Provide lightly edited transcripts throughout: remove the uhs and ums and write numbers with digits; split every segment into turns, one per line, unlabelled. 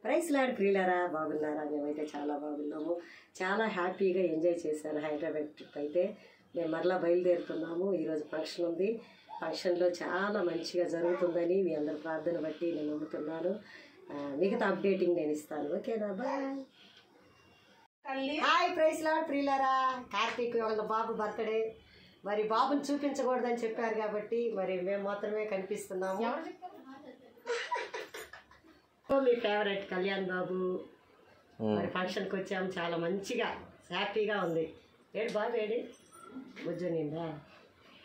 Price lord ప్రియులారా, బాగున్నారా? మేమైతే చాలా బాగున్నాము. చాలా హ్యాపీగా ఎంజాయ్ చేశాను హైదరాబాద్ ట్రిప్ అయితే. మేము మరలా బయలుదేరుతున్నాము. ఈరోజు ఫంక్షన్ ఉంది. ఫంక్షన్లో చాలా మంచిగా జరుగుతుందని మీ అందరి ప్రార్థన బట్టి నేను నమ్ముతున్నాను. మిగతా అప్డేటింగ్ నేను ఇస్తాను. ఓకేనా? బాయ్. హాయ్ ప్రైస్ లాడ్ ప్రియులారా, కార్తీక్ వాళ్ళ బాబు బర్త్డే. మరి బాబుని చూపించకూడదని చెప్పారు కాబట్టి మరి మేము మాత్రమే కనిపిస్తున్నాము. మీ ఫేవరెట్ కళ్యాణ్ బాబు మరి ఫంక్షన్కి వచ్చాము. చాలా మంచిగా హ్యాపీగా ఉంది. ఏడు బాబు ఏడి బుజ్జనిందా?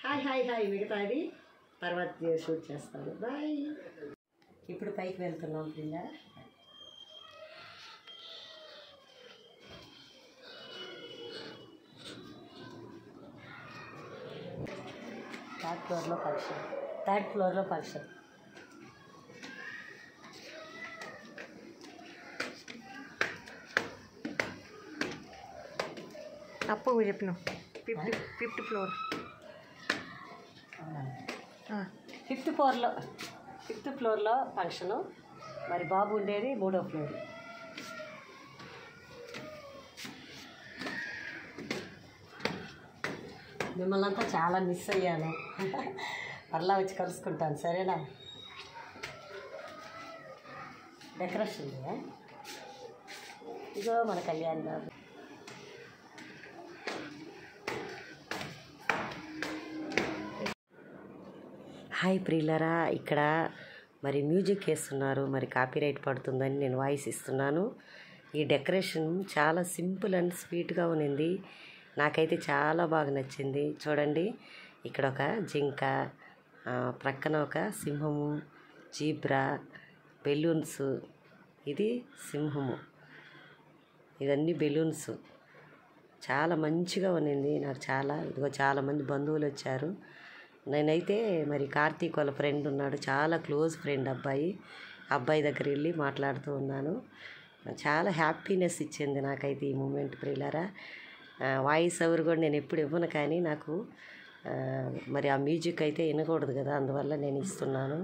Hi hi hi. మిగతాది తర్వాత షూట్ చేస్తాను. బాయ్. ఇప్పుడు పైకి వెళ్తున్నాం పిల్ల. థర్డ్ ఫ్లోర్లో ఫంక్షన్.
తప్పు చెప్పినావు. Fifth floor.
ఫిఫ్త్ ఫ్లోర్లో ఫంక్షను. మరి బాబు ఉండేది 3వ ఫ్లోర్. మిమ్మల్ని అంతా చాలా మిస్ అయ్యాను. మరలా వచ్చి కలుసుకుంటాను, సరేనా? డెకరేషన్ ఇదో మన కళ్యాణ్ బాబు. హాయ్ ప్రియులరా, ఇక్కడ మరి మ్యూజిక్ వేస్తున్నారు. మరి కాపీరైట్ పడుతుందని నేను వాయిస్ ఇస్తున్నాను. ఈ డెకరేషన్ చాలా సింపుల్ అండ్ స్వీట్గా ఉన్నింది. నాకైతే చాలా బాగా నచ్చింది. చూడండి, ఇక్కడ ఒక జింక, ప్రక్కన ఒక సింహము, జీబ్రా, బెలూన్స్. ఇది సింహము, ఇవన్నీ బెలూన్స్. చాలా మంచిగా ఉన్నింది. నాకు ఇదిగో చాలామంది బంధువులు వచ్చారు. నేనైతే మరి కార్తీక్ వాళ్ళ ఫ్రెండ్ ఉన్నాడు, చాలా క్లోజ్ ఫ్రెండ్ అబ్బాయి దగ్గర వెళ్ళి మాట్లాడుతూ ఉన్నాను. చాలా హ్యాపీనెస్ ఇచ్చింది నాకైతే ఈ మూమెంట్ ప్రియులారా. వాయిస్ ఓవర్ కూడా నేను ఎప్పుడు ఇవ్వను, కానీ నాకు మరి ఆ మ్యూజిక్ అయితే వినకూడదు కదా, అందువల్ల నేను ఇస్తున్నాను.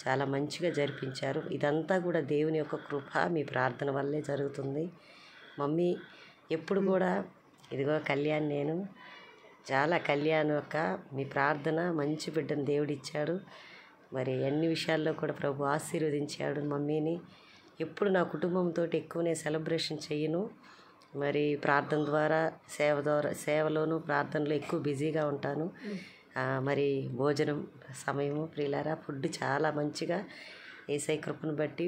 చాలా మంచిగా జరిపించారు. ఇదంతా కూడా దేవుని యొక్క కృప, మీ ప్రార్థన వల్లే జరుగుతుంది. మమ్మీ ఎప్పుడు కూడా ఇదిగో కళ్యాణ్, నేను చాలా కళ్యాణ్ యొక్క మీ ప్రార్థన, మంచి బిడ్డను దేవుడిచ్చాడు. మరి అన్ని విషయాల్లో కూడా ప్రభు ఆశీర్వదించాడు మమ్మీని. ఎప్పుడు నా కుటుంబంతో ఎక్కువనే సెలబ్రేషన్ చేయను. మరి ప్రార్థన ద్వారా సేవలోను ప్రార్థనలో ఎక్కువ బిజీగా ఉంటాను. మరి భోజనం సమయము ప్రియులారా, ఫుడ్ చాలా మంచిగా యేసయ్య కృపను బట్టి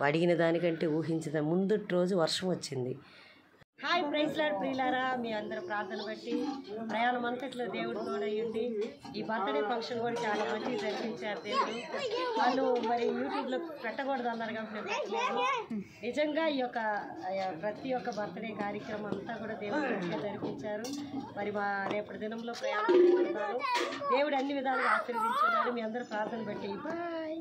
అడిగిన దానికంటే ఊహించిన ముందటి రోజు వర్షం వచ్చింది. హాయ్ ప్రైస్ లాడ్ ప్రియులారా, మీ అందరి ప్రార్థన బట్టి ప్రయాణం అంతట్లో దేవుడు తోడయ్యండి. ఈ బర్త్డే ఫంక్షన్ కూడా చాలా మంచిగా జరిపించారు దేవుడు. వాళ్ళు మరి యూట్యూబ్లో పెట్టకూడదు అన్నారు కాబట్టి పెట్టలేదు. నిజంగా ఈ యొక్క ప్రతి ఒక్క బర్త్డే కార్యక్రమం అంతా కూడా దేవుడు మంచిగా జరిపించారు. మరి మా రేపటి దినంలో ప్రయాణం చేస్తున్నాను. దేవుడు అన్ని విధాలుగా ఆశీర్వదించున్నాడు. మీ అందరి ప్రార్థన బట్టి బాయ్.